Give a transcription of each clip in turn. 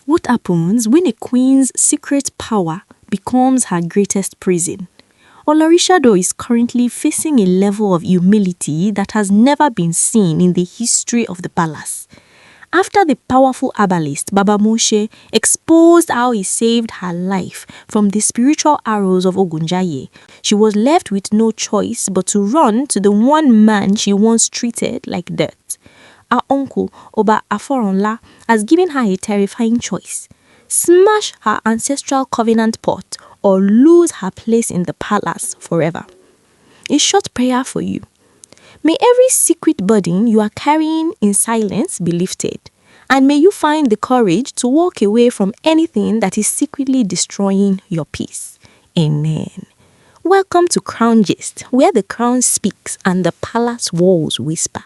What happens when a queen's secret power becomes her greatest prison? Olori is currently facing a level of humility that has never been seen in the history of the palace. After the powerful herbalist Baba Moshe exposed how he saved her life from the spiritual arrows of Ogunjaye, she was left with no choice but to run to the one man she once treated like dirt. Her uncle, Oba Afo, has given her a terrifying choice: smash her ancestral covenant pot or lose her place in the palace forever. A short prayer for you. May every secret burden you are carrying in silence be lifted, and may you find the courage to walk away from anything that is secretly destroying your peace. Amen. Welcome to Crown Gist, where the crown speaks and the palace walls whisper.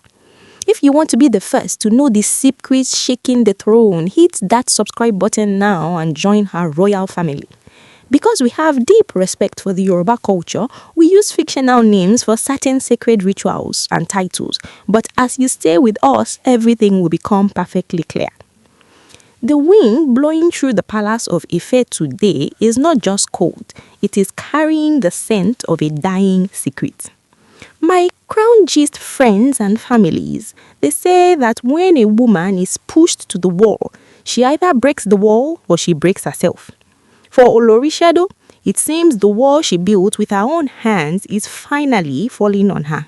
If you want to be the first to know the secrets shaking the throne, hit that subscribe button now and join our royal family. Because we have deep respect for the Yoruba culture, we use fictional names for certain sacred rituals and titles. But as you stay with us, everything will become perfectly clear. The wind blowing through the palace of Ife today is not just cold, it is carrying the scent of a dying secret. My Crown Gist friends and families, they say that when a woman is pushed to the wall, she either breaks the wall or she breaks herself. For Olori, it seems the wall she built with her own hands is finally falling on her.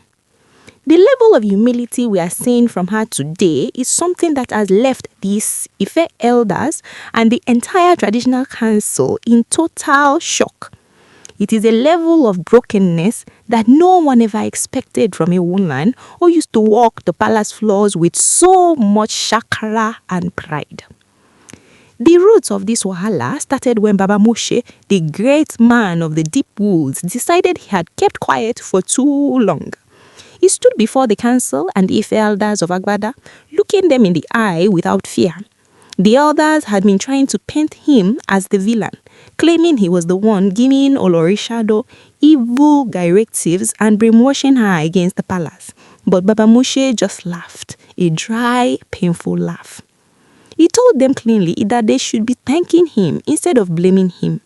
The level of humility we are seeing from her today is something that has left these Ife elders and the entire traditional council in total shock. It is a level of brokenness that no one ever expected from a woman who used to walk the palace floors with so much shakara and pride. The roots of this wahala started when Baba Moshe, the great man of the deep woods, decided he had kept quiet for too long. He stood before the council and the Ife elders of Agbada, looking them in the eye without fear. The elders had been trying to paint him as the villain, claiming he was the one giving Olori evil directives and brainwashing her against the palace. But Baba Moshe just laughed, a dry, painful laugh. He told them cleanly that they should be thanking him instead of blaming him.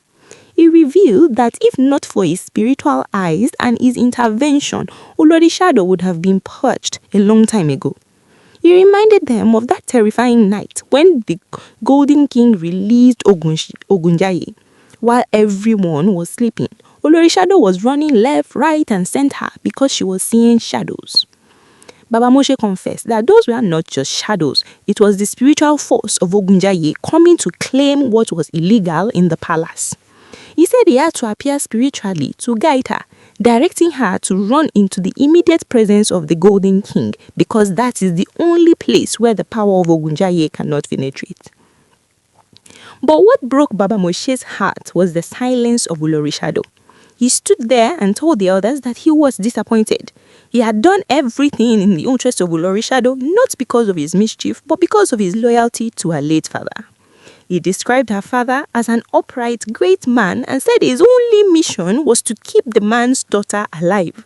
He revealed that if not for his spiritual eyes and his intervention, Olori would have been purged a long time ago. He reminded them of that terrifying night when the Golden King released Ogunjaye. While everyone was sleeping, Olori was running left, right and center because she was seeing shadows. Baba Moshe confessed that those were not just shadows, it was the spiritual force of Ogunjaye coming to claim what was illegal in the palace. He said he had to appear spiritually to guide her, directing her to run into the immediate presence of the Golden King because that is the only place where the power of Ogunjaye cannot penetrate. But what broke Baba Moshe's heart was the silence of Olori. He stood there and told the others that he was disappointed. He had done everything in the interest of Olori, not because of his mischief, but because of his loyalty to her late father. He described her father as an upright, great man and said his only mission was to keep the man's daughter alive.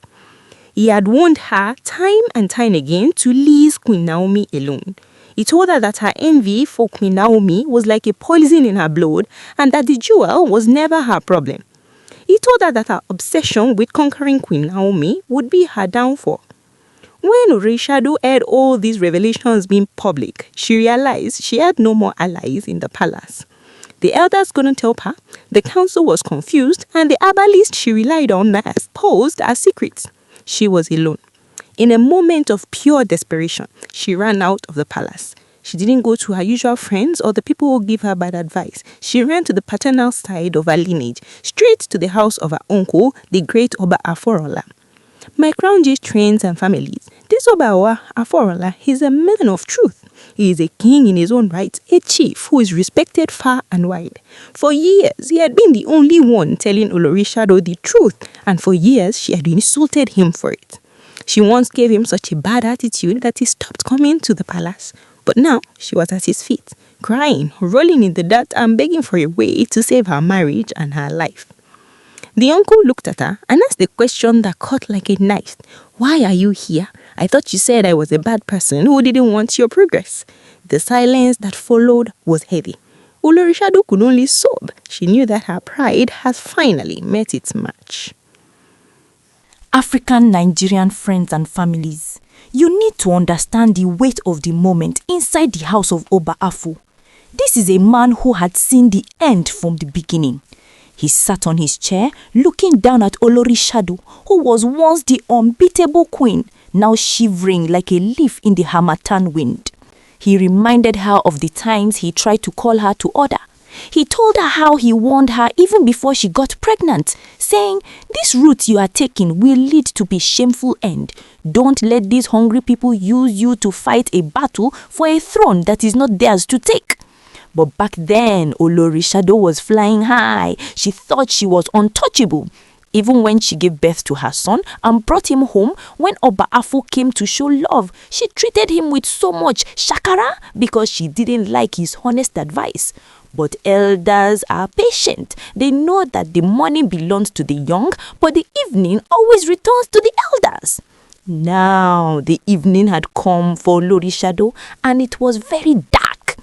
He had warned her time and time again to leave Queen Naomi alone. He told her that her envy for Queen Naomi was like a poison in her blood and that the jewel was never her problem. He told her that her obsession with conquering Queen Naomi would be her downfall. When Olori heard all these revelations being public, she realized she had no more allies in the palace. The elders couldn't help her, the council was confused, and the herbalist she relied on posed as secrets. She was alone. In a moment of pure desperation, she ran out of the palace. She didn't go to her usual friends or the people who give her bad advice. She ran to the paternal side of her lineage, straight to the house of her uncle, the great Oba Afo. My Crown Gist friends and families, this Oba Afo is a man of truth. He is a king in his own right, a chief who is respected far and wide. For years, he had been the only one telling Olori the truth, and for years, she had insulted him for it. She once gave him such a bad attitude that he stopped coming to the palace. But now, she was at his feet, crying, rolling in the dirt and begging for a way to save her marriage and her life. The uncle looked at her and asked a question that cut like a knife. Why are you here? I thought you said I was a bad person who didn't want your progress. The silence that followed was heavy. Olori Shadow could only sob. She knew that her pride has finally met its match. African Nigerian friends and families, you need to understand the weight of the moment inside the house of Oba Afo. This is a man who had seen the end from the beginning. He sat on his chair, looking down at Olori Shadow, who was once the unbeatable queen, now shivering like a leaf in the harmattan wind. He reminded her of the times he tried to call her to order. He told her how he warned her even before she got pregnant, saying, "This route you are taking will lead to a shameful end. Don't let these hungry people use you to fight a battle for a throne that is not theirs to take." But back then, Olori Shadow was flying high. She thought she was untouchable. Even when she gave birth to her son and brought him home, when Oba Afo came to show love, she treated him with so much shakara because she didn't like his honest advice. But elders are patient. They know that the morning belongs to the young, but the evening always returns to the elders. Now, the evening had come for Olori Shadow, and it was very dark.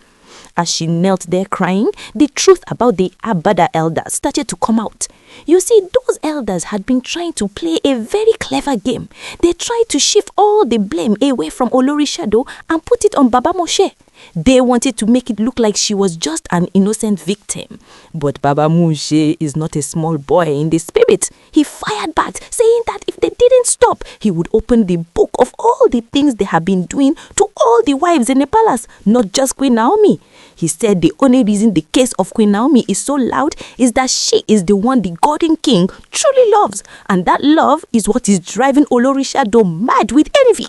As she knelt there crying, the truth about the Abada elders started to come out. You see, those elders had been trying to play a very clever game. They tried to shift all the blame away from Olori Shadow and put it on Baba Moshe. They wanted to make it look like she was just an innocent victim. But Baba Moshe is not a small boy in the spirit. He fired back, saying that if they didn't stop, he would open the book of all the things they have been doing to all the wives in the palace, not just Queen Naomi. He said the only reason the case of Queen Naomi is so loud is that she is the one the golden king truly loves. And that love is what is driving Olori Shadow mad with envy.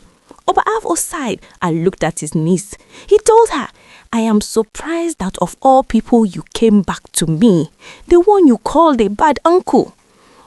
Oba Afo sighed and looked at his niece. He told her, "I am surprised that of all people you came back to me, the one you called a bad uncle."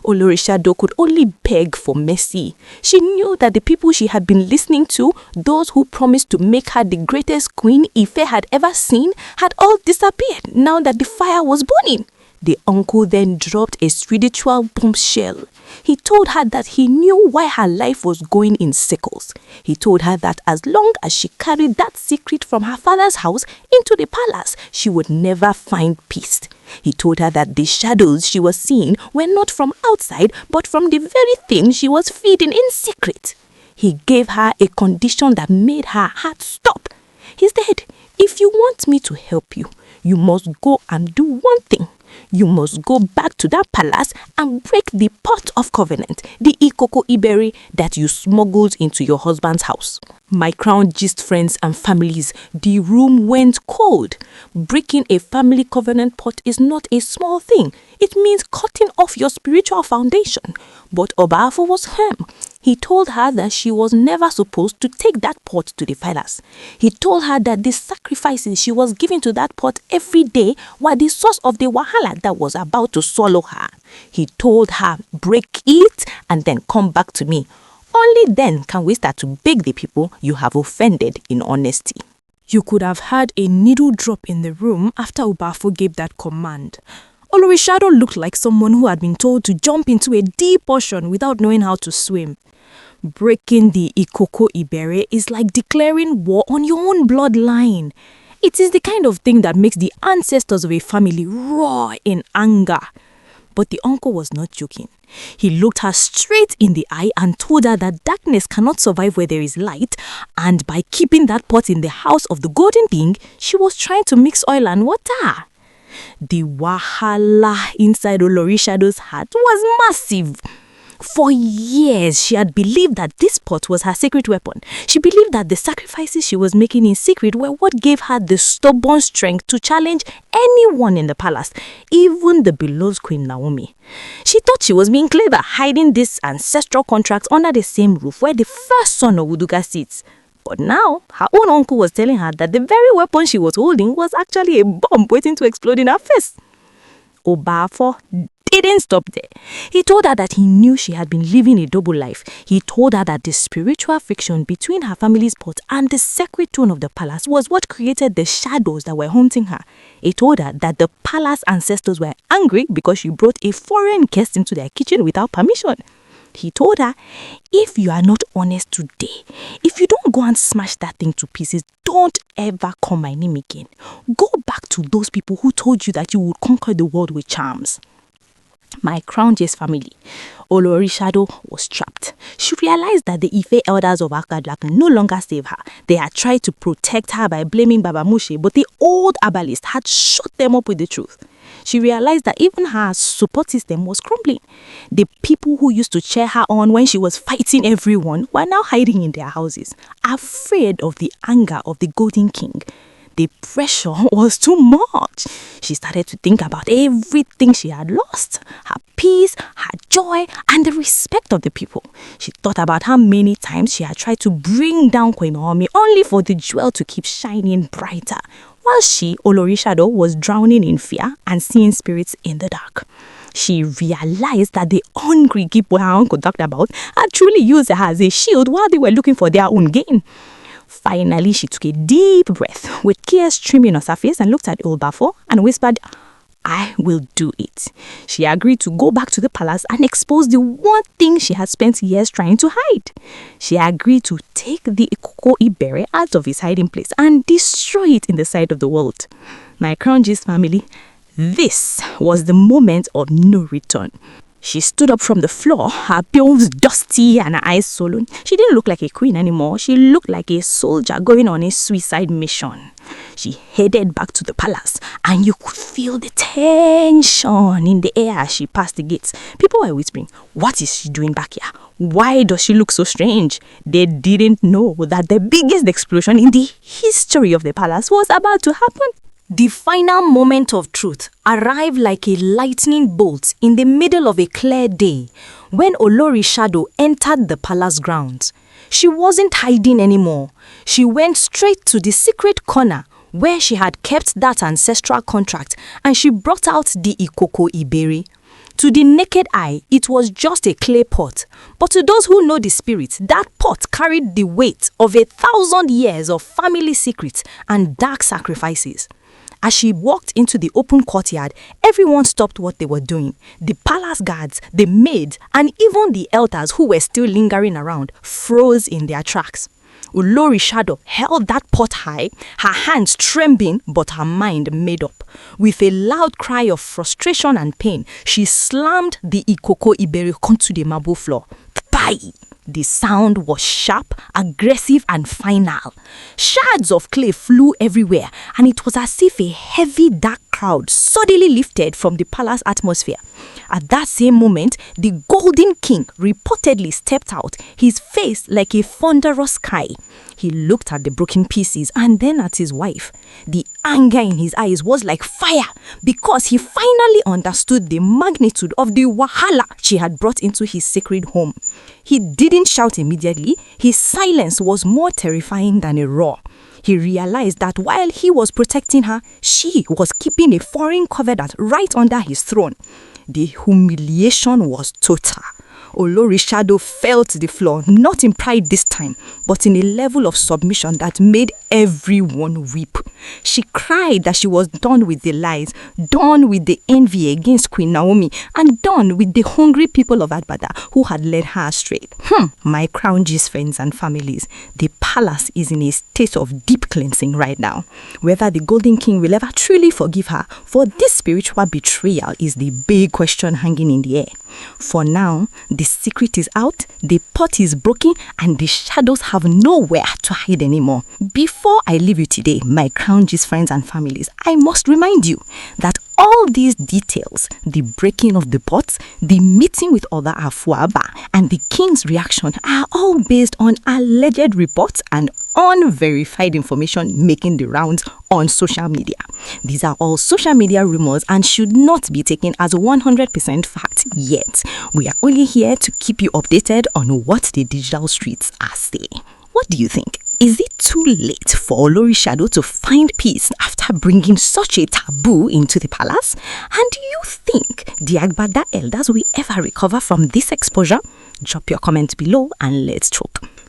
Olori Shadow could only beg for mercy. She knew that the people she had been listening to, those who promised to make her the greatest queen Ife had ever seen, had all disappeared now that the fire was burning. The uncle then dropped a spiritual bombshell. He told her that he knew why her life was going in circles. He told her that as long as she carried that secret from her father's house into the palace, she would never find peace. He told her that the shadows she was seeing were not from outside, but from the very thing she was feeding in secret. He gave her a condition that made her heart stop. He said, "If you want me to help you, you must go and do one thing. You must go back to that palace and break the pot of covenant, the Ìkòkò Ìbẹ that you smuggled into your husband's house." My crown gist friends and families, the room went cold. Breaking a family covenant pot is not a small thing. It means cutting off your spiritual foundation. But Oba Afo was firm. He told her that she was never supposed to take that pot to the palace. He told her that the sacrifices she was giving to that pot every day were the source of the wahala that was about to swallow her. He told her, "Break it and then come back to me. Only then can we start to beg the people you have offended in honesty." You could have heard a needle drop in the room after Oba Afo gave that command. Olori Shadow looked like someone who had been told to jump into a deep ocean without knowing how to swim. Breaking the Ìkòkò Ìbẹ is like declaring war on your own bloodline. It is the kind of thing that makes the ancestors of a family roar in anger. But the uncle was not joking. He looked her straight in the eye and told her that darkness cannot survive where there is light, and by keeping that pot in the house of the golden king, she was trying to mix oil and water. The wahala inside Olori Shadow's heart was massive. For years, she had believed that this pot was her secret weapon. She believed that the sacrifices she was making in secret were what gave her the stubborn strength to challenge anyone in the palace, even the beloved Queen Naomi. She thought she was being clever, hiding these ancestral contracts under the same roof where the first son of Uduka sits. But now, her own uncle was telling her that the very weapon she was holding was actually a bomb waiting to explode in her face. Oba Afo didn't stop there. He told her that he knew she had been living a double life. He told her that the spiritual friction between her family's pot and the sacred throne of the palace was what created the shadows that were haunting her. He told her that the palace ancestors were angry because she brought a foreign guest into their kitchen without permission. He told her, "If you are not honest today, if you don't don't go and smash that thing to pieces. Don't ever call my name again. Go back to those people who told you that you would conquer the world with charms. My crown jewels family, Olori Shadow was trapped. She realized that the Ife elders of Akadla can no longer save her. They had tried to protect her by blaming Baba Mushe, but the old herbalist had shut them up with the truth. She realized that even her support system was crumbling. The people who used to cheer her on when she was fighting everyone were now hiding in their houses, afraid of the anger of the Golden King. The pressure was too much. She started to think about everything she had lost, her peace, her joy, and the respect of the people. She thought about how many times she had tried to bring down Queen Naomi only for the jewel to keep shining brighter, while she, Olori Shadow, was drowning in fear and seeing spirits in the dark. She realized that the hungry people her uncle talked about had truly used her as a shield while they were looking for their own gain. Finally, she took a deep breath with tears streaming on her face and looked at Oba Afo and whispered, "I will do it." She agreed to go back to the palace and expose the one thing she had spent years trying to hide. She agreed to take the Ìkòkò Ìbẹ out of its hiding place and destroy it in the sight of the world. My crown jewels family, this was the moment of no return. She stood up from the floor, her pills dusty and her eyes sullen. She didn't look like a queen anymore. She looked like a soldier going on a suicide mission. She headed back to the palace, and you could feel the tension in the air as she passed the gates. People were whispering, "What is she doing back here? Why does she look so strange?" They didn't know that the biggest explosion in the history of the palace was about to happen. The final moment of truth arrived like a lightning bolt in the middle of a clear day when Olori Shadow entered the palace grounds. She wasn't hiding anymore. She went straight to the secret corner where she had kept that ancestral contract, and she brought out the Ìkòkò Ìbẹ. To the naked eye, it was just a clay pot. But to those who know the spirit, that pot carried the weight of 1,000 years of family secrets and dark sacrifices. As she walked into the open courtyard, everyone stopped what they were doing. The palace guards, the maids, and even the elders who were still lingering around froze in their tracks. Olori Shadow held that pot high, her hands trembling, but her mind made up. With a loud cry of frustration and pain, she slammed the Ìkòkò Ìbẹ onto the marble floor. Bye! The sound was sharp, aggressive, and final. Shards of clay flew everywhere, and it was as if a heavy, dark cloud suddenly lifted from the palace atmosphere. At that same moment, the Golden King reportedly stepped out, his face like a thunderous sky. He looked at the broken pieces and then at his wife. The anger in his eyes was like fire because he finally understood the magnitude of the wahala she had brought into his sacred home. He didn't shout immediately. His silence was more terrifying than a roar. He realized that while he was protecting her, she was keeping a foreign covenant right under his throne. The humiliation was total. Olori Shadow fell to the floor, not in pride this time, but in a level of submission that made everyone weep. She cried that she was done with the lies, done with the envy against Queen Naomi, and done with the hungry people of Agbada who had led her astray. My crown jewels friends and families, the palace is in a state of deep cleansing right now. Whether the Golden King will ever truly forgive her for this spiritual betrayal is the big question hanging in the air. For now, the secret is out, the pot is broken, and the shadows have nowhere to hide anymore. Before I leave you today, my crown jewels friends and families, I must remind you that all these details, the breaking of the pot, the meeting with Oba Afo and the king's reaction are all based on alleged reports and unverified information making the rounds on social media. These are all social media rumors and should not be taken as 100% fact yet. We are only here to keep you updated on what the digital streets are saying. What do you think? Is it too late for Olori Shadow to find peace after bringing such a taboo into the palace? And do you think the Agbada elders will ever recover from this exposure? Drop your comment below and let's talk.